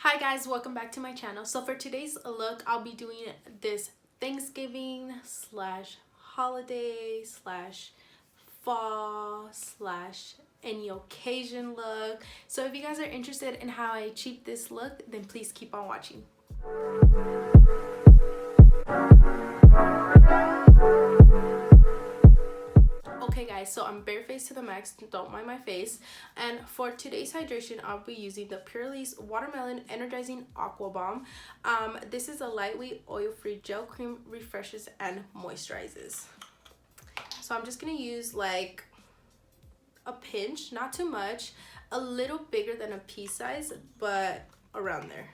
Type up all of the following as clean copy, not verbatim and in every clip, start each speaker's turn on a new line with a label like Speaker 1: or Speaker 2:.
Speaker 1: Hi guys, welcome back to my channel. So for today's look, I'll be doing this Thanksgiving slash holiday slash fall slash any occasion look. So if you guys are interested in how I achieved this look, then please keep on watching. Okay guys, so I'm barefaced to the max, don't mind my face. And for today's hydration, I'll be using the Purely's Watermelon Energizing Aqua Bomb. This is a lightweight oil-free gel cream, refreshes and moisturizes. So I'm just gonna use like a pinch, not too much, a little bigger than a pea size, but around there.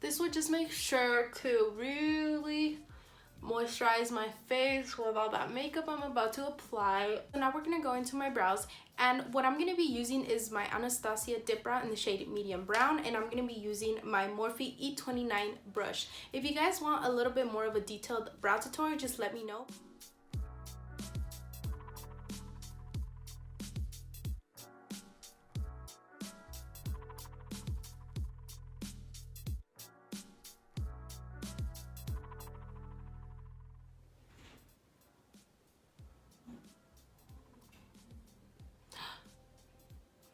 Speaker 1: This would just make sure to really moisturize my face with all that makeup I'm about to apply. So now we're gonna go into my brows, and what I'm gonna be using is my Anastasia dip brow in the shade medium brown, and I'm gonna be using my Morphe E29 brush. If you guys want a little bit more of a detailed brow tutorial, just let me know.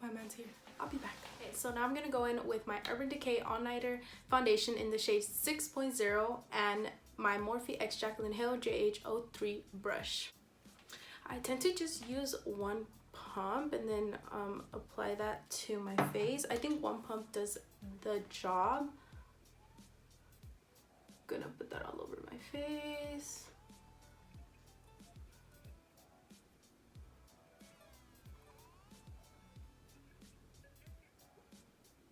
Speaker 1: My man's here. I'll be back. Okay, so now I'm gonna go in with my Urban Decay All Nighter foundation in the shade 6.0 and my Morphe X Jaclyn Hill JH03 brush. I tend to just use one pump and then apply that to my face. I think one pump does the job. Gonna put that all over my face.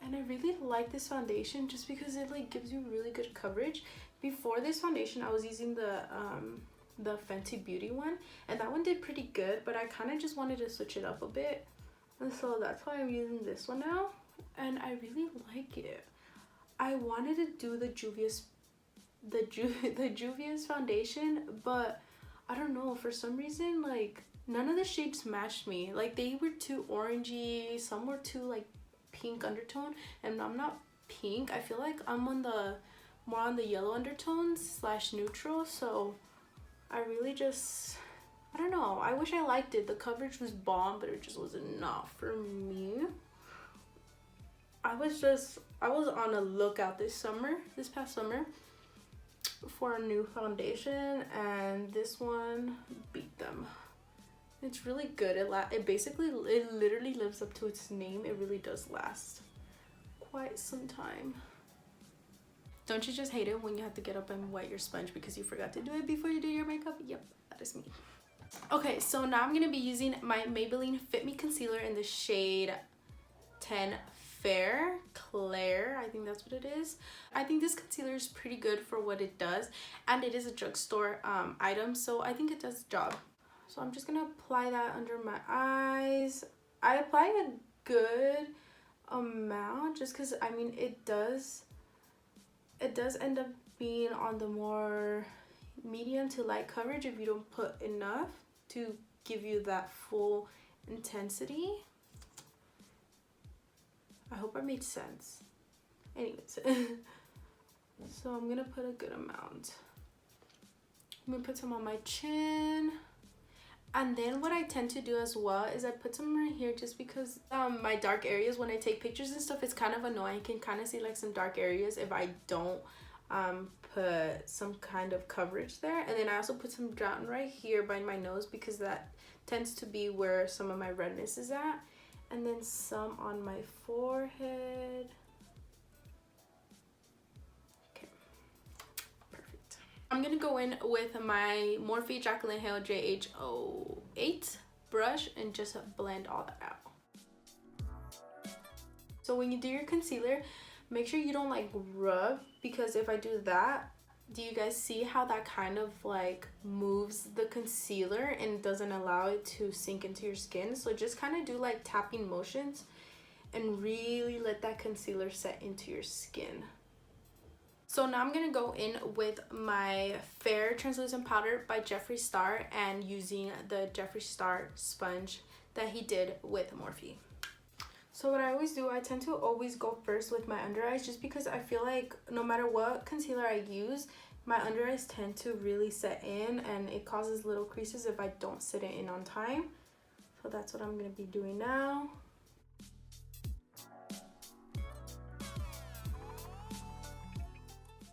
Speaker 1: And I really like this foundation just because it like gives you really good coverage. Before this foundation, I was using the Fenty Beauty one, and that one did pretty good, but I kind of just wanted to switch it up a bit, and so that's why I'm using this one now, and I really like it. I wanted to do the Juvia's foundation, but I don't know, for some reason like none of the shades matched me. Like they were too orangey, some were too like pink undertone, and I'm not pink. I feel like I'm on the more on the yellow undertones slash neutral, so I really just, I don't know, I wish I liked it. The coverage was bomb, but it just wasn't enough for me. I was on a lookout this past summer for a new foundation, and this one beat them. It's really good. It literally lives up to its name. It really does last quite some time. Don't you just hate it when you have to get up and wet your sponge because you forgot to do it before you do your makeup? Yep, that is me. Okay, so now I'm gonna be using my Maybelline Fit Me concealer in the shade 10 Fair Claire, I think that's what it is. I think this concealer is pretty good for what it does, and it is a drugstore item, so I think it does the job. So I'm just gonna apply that under my eyes. I apply a good amount just because I mean it does end up being on the more medium to light coverage if you don't put enough to give you that full intensity. I hope I made sense. Anyways, so I'm gonna put a good amount. I'm gonna put some on my chin. And then what I tend to do as well is I put some right here just because my dark areas, when I take pictures and stuff, it's kind of annoying. You can kind of see like some dark areas if I don't put some kind of coverage there. And then I also put some down right here by my nose because that tends to be where some of my redness is at. And then some on my forehead. I'm gonna go in with my Morphe Jaclyn Hill JH08 brush and just blend all that out. So when you do your concealer, make sure you don't like rub, because if I do that, do you guys see how that kind of like moves the concealer and doesn't allow it to sink into your skin? So just kind of do like tapping motions and really let that concealer set into your skin. So now I'm going to go in with my Fair Translucent Powder by Jeffree Star and using the Jeffree Star sponge that he did with Morphe. So what I always do, I tend to always go first with my under eyes, just because I feel like no matter what concealer I use, my under eyes tend to really set in, and it causes little creases if I don't set it in on time. So that's what I'm going to be doing now.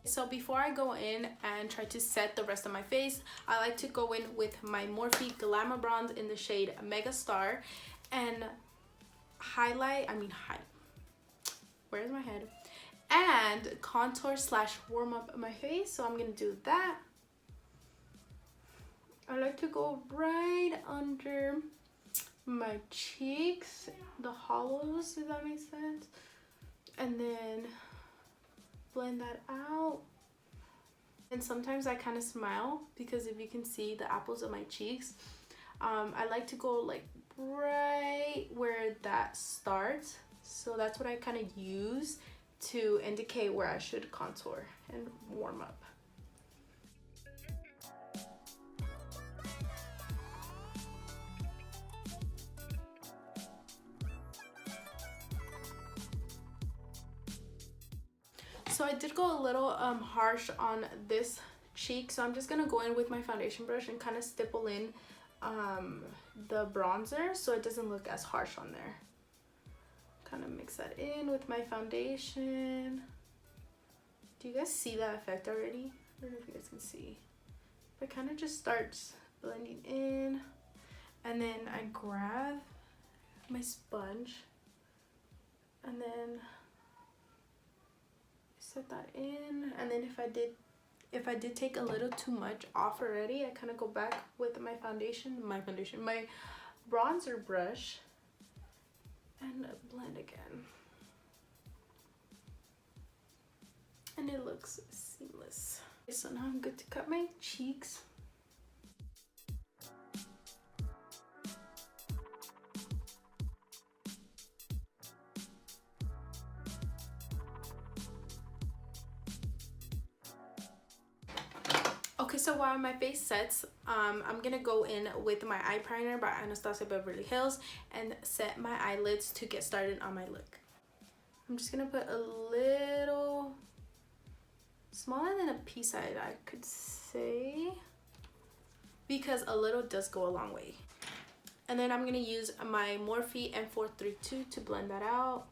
Speaker 1: So before I go in and try to set the rest of my face, I like to go in with my Morphe Glamour Bronze in the shade Mega Star and where's my head? And contour / warm up my face. So I'm gonna do that. I like to go right under my cheeks, the hollows, if that makes sense, and then blend that out. And sometimes I kind of smile, because if you can see the apples of my cheeks, I like to go like right where that starts. So that's what I kind of use to indicate where I should contour and warm up. So I did go a little harsh on this cheek, so I'm just gonna go in with my foundation brush and kind of stipple in the bronzer so it doesn't look as harsh on there. Kind of mix that in with my foundation. Do you guys see that effect already? I don't know if you guys can see. But it kind of just starts blending in, and then I grab my sponge and then set that in. And then if I did take a little too much off already, I kind of go back with my bronzer brush and blend again. And it looks seamless. Okay, so now I'm good to cut my cheeks. Okay, so while my face sets, I'm gonna go in with my eye primer by Anastasia Beverly Hills and set my eyelids to get started on my look. I'm just gonna put a little, smaller than a pea size, I could say, because a little does go a long way. And then I'm gonna use my Morphe M432 to blend that out.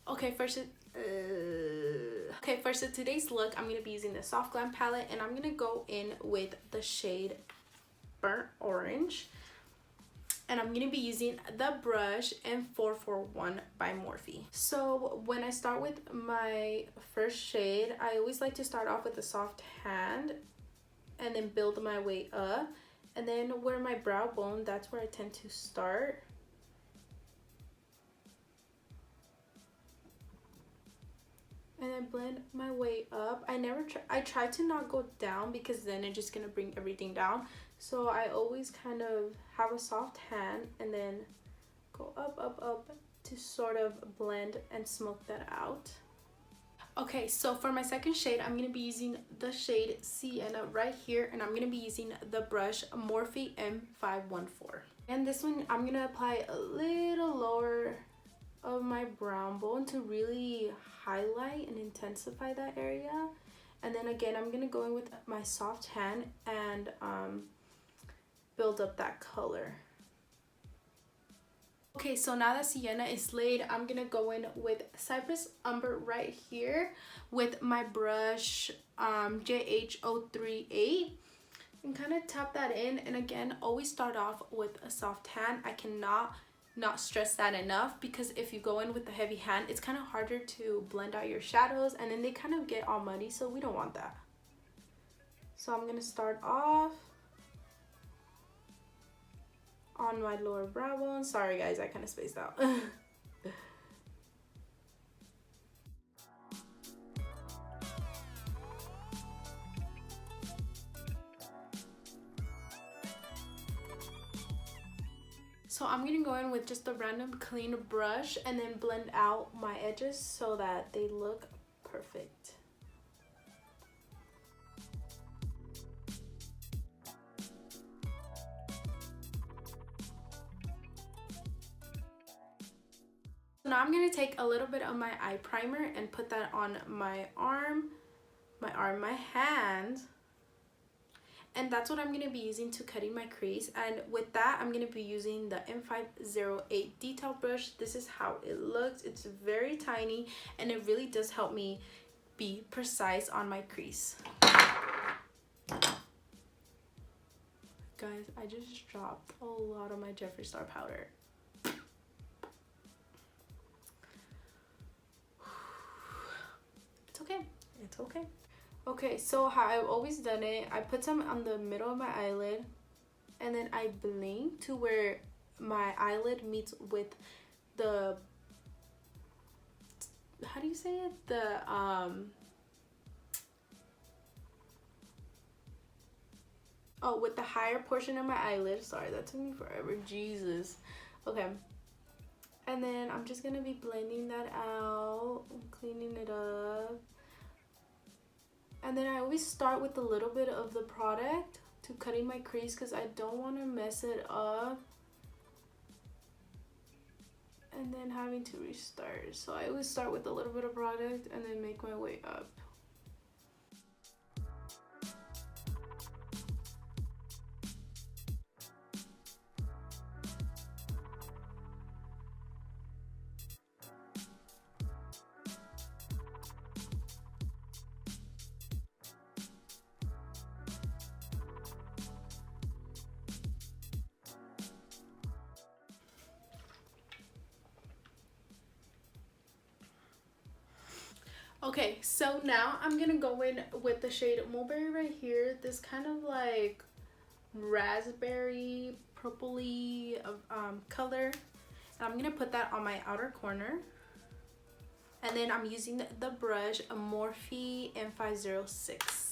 Speaker 1: Okay, for today's look, I'm going to be using the Soft Glam palette, and I'm going to go in with the shade Burnt Orange. And I'm going to be using the brush M441 by Morphe. So when I start with my first shade, I always like to start off with a soft hand and then build my way up. And then where my brow bone, that's where I tend to start. And then blend my way up. I try to not go down, because then it's just gonna bring everything down. So I always kind of have a soft hand and then go up to sort of blend and smoke that out. Okay, so for my second shade, I'm gonna be using the shade Sienna right here, and I'm gonna be using the brush Morphe M514. And this one, I'm gonna apply a little lower of my brow bone to really highlight and intensify that area. And then again, I'm gonna go in with my soft hand and build up that color. Okay, so now that Sienna is laid, I'm gonna go in with Cypress Umber right here with my brush JH038 and kind of tap that in. And again, always start off with a soft hand. I cannot not stress that enough, because if you go in with a heavy hand, it's kind of harder to blend out your shadows, and then they kind of get all muddy, so we don't want that. So I'm gonna start off on my lower brow bone. Sorry guys, I kind of spaced out. So I'm gonna go in with just a random clean brush and then blend out my edges so that they look perfect. Now I'm going to take a little bit of my eye primer and put that on my arm, my hand. And that's what I'm going to be using to cutting my crease. And with that, I'm going to be using the M508 detail brush. This is how it looks. It's very tiny and it really does help me be precise on my crease. Guys, I just dropped a lot of my Jeffree Star powder. It's okay. It's okay. Okay, so how I've always done it, I put some on the middle of my eyelid and then I blink to where my eyelid meets with the, how do you say it? With the higher portion of my eyelid. Sorry, that took me forever. Jesus. Okay. And then I'm just gonna be blending that out, cleaning it up. And then I always start with a little bit of the product to cutting my crease because I don't want to mess it up and then having to restart. So I always start with a little bit of product and then make my way up. Okay, so now I'm gonna go in with the shade Mulberry right here. This kind of like raspberry purpley color. And I'm gonna put that on my outer corner. And then I'm using the brush, a Morphe M506.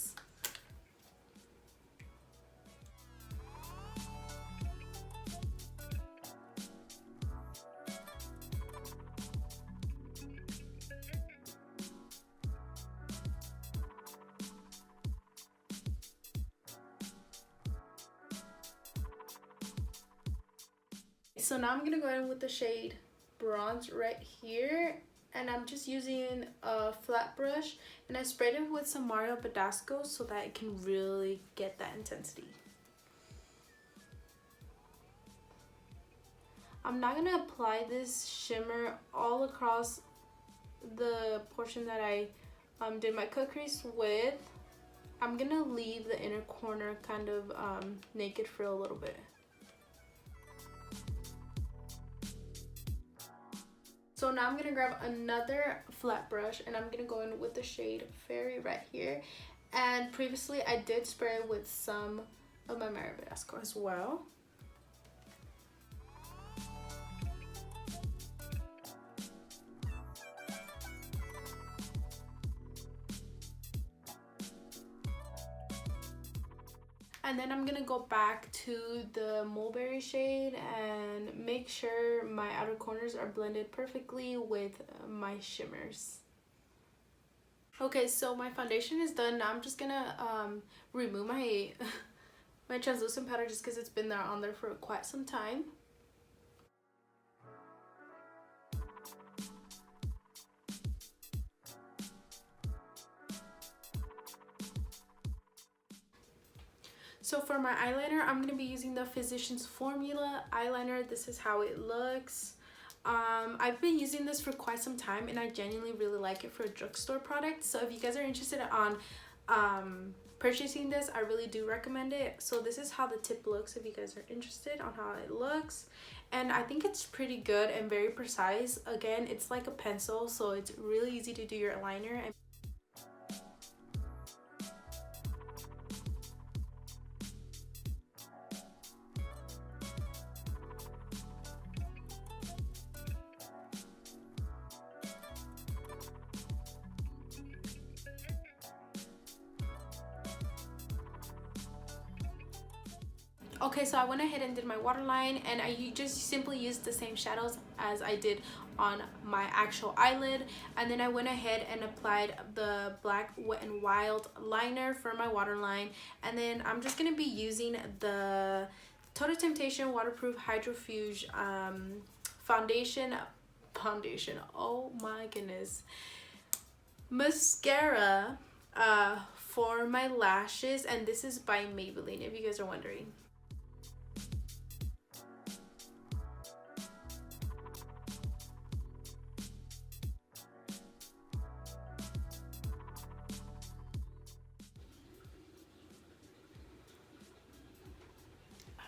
Speaker 1: So now I'm gonna go in with the shade Bronze right here, and I'm just using a flat brush and I sprayed it with some Mario Badescu so that it can really get that intensity. I'm not gonna apply this shimmer all across the portion that I did my cut crease with. I'm gonna leave the inner corner kind of naked for a little bit. So now I'm gonna grab another flat brush and I'm gonna go in with the shade Fairy right here. And previously I did spray it with some of my Mario Badescu as well. And then I'm gonna go back to the Mulberry shade and make sure my outer corners are blended perfectly with my shimmers. Okay, so my foundation is done. Now I'm just gonna remove my my translucent powder just because it's been on there for quite some time. So for my eyeliner, I'm going to be using the Physicians Formula eyeliner. This is how it looks. I've been using this for quite some time and I genuinely really like it for a drugstore product. So if you guys are interested on purchasing this, I really do recommend it. So this is how the tip looks if you guys are interested on how it looks. And I think it's pretty good and very precise. Again, it's like a pencil, so it's really easy to do your liner. Okay, so I went ahead and did my waterline and I just simply used the same shadows as I did on my actual eyelid, and then I went ahead and applied the black Wet n Wild liner for my waterline, and then I'm just going to be using the Total Temptation Waterproof Hydrofuge foundation foundation. Oh my goodness. Mascara for my lashes, and this is by Maybelline, if you guys are wondering.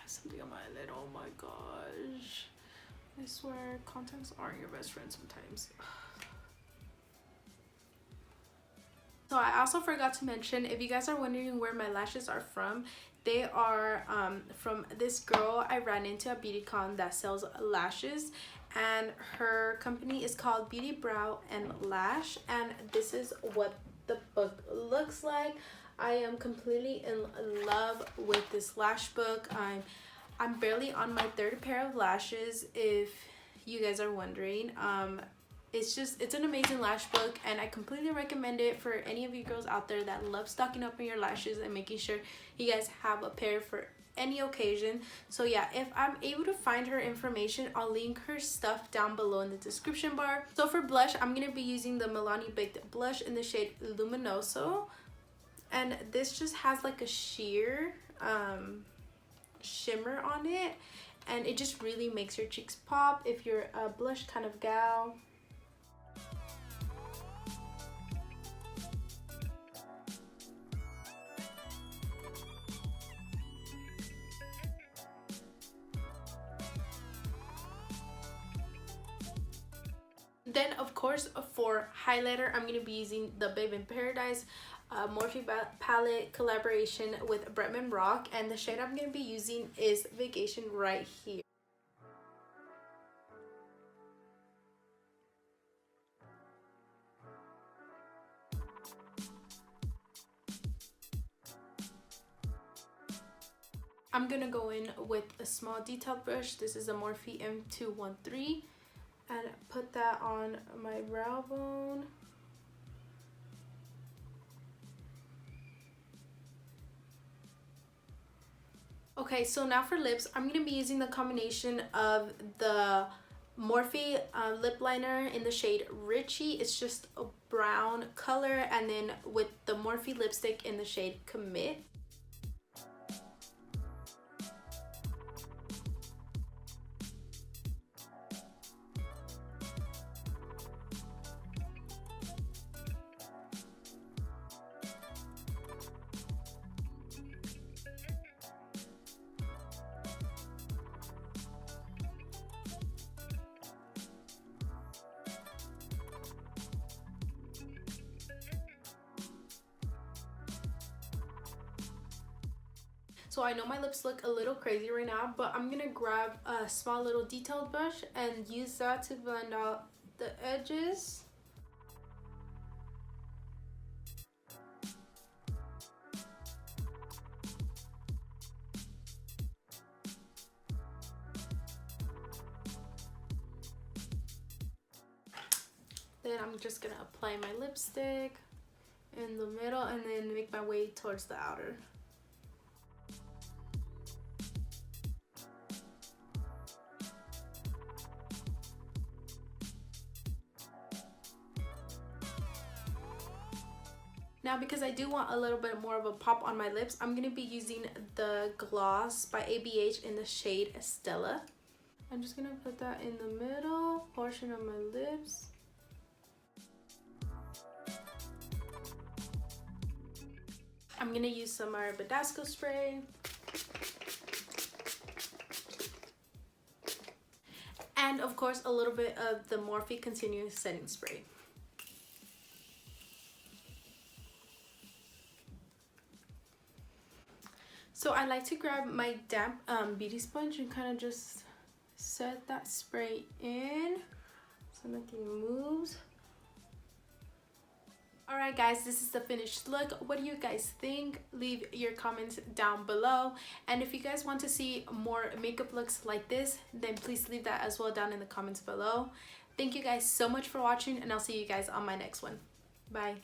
Speaker 1: Something on my lid. Oh my gosh, I swear contacts aren't your best friend sometimes. So I also forgot to mention, if you guys are wondering where my lashes are from, they are from this girl I ran into at BeautyCon that sells lashes, and her company is called Beauty Brow and Lash, and this is what the book looks like. I am completely in love with this lash book. I'm barely on my third pair of lashes, if you guys are wondering. It's an amazing lash book, and I completely recommend it for any of you girls out there that love stocking up on your lashes and making sure you guys have a pair for any occasion. So yeah, if I'm able to find her information, I'll link her stuff down below in the description bar. So for blush, I'm gonna be using the Milani Baked blush in the shade Luminoso, and this just has like a sheer shimmer on it, and it just really makes your cheeks pop if you're a blush kind of gal. Then of course for highlighter, I'm going to be using the Babe in Paradise Morphe palette collaboration with Bretman Rock, and the shade I'm going to be using is Vacation right here. I'm going to go in with a small detailed brush. This is a Morphe M213, and put that on my brow bone. Okay, so now for lips, I'm going to be using the combination of the Morphe lip liner in the shade Richie. It's just a brown color, and then with the Morphe lipstick in the shade Commit. So I know my lips look a little crazy right now, but I'm gonna grab a small little detailed brush and use that to blend out the edges. Then I'm just gonna apply my lipstick in the middle and then make my way towards the outer. Now, because I do want a little bit more of a pop on my lips, I'm going to be using the gloss by ABH in the shade Estella. I'm just going to put that in the middle portion of my lips. I'm going to use some Badasco spray. And of course, a little bit of the Morphe Continuous Setting Spray. So I like to grab my damp beauty sponge and kind of just set that spray in so nothing moves. Alright guys, this is the finished look. What do you guys think? Leave your comments down below. And if you guys want to see more makeup looks like this, then please leave that as well down in the comments below. Thank you guys so much for watching, and I'll see you guys on my next one. Bye.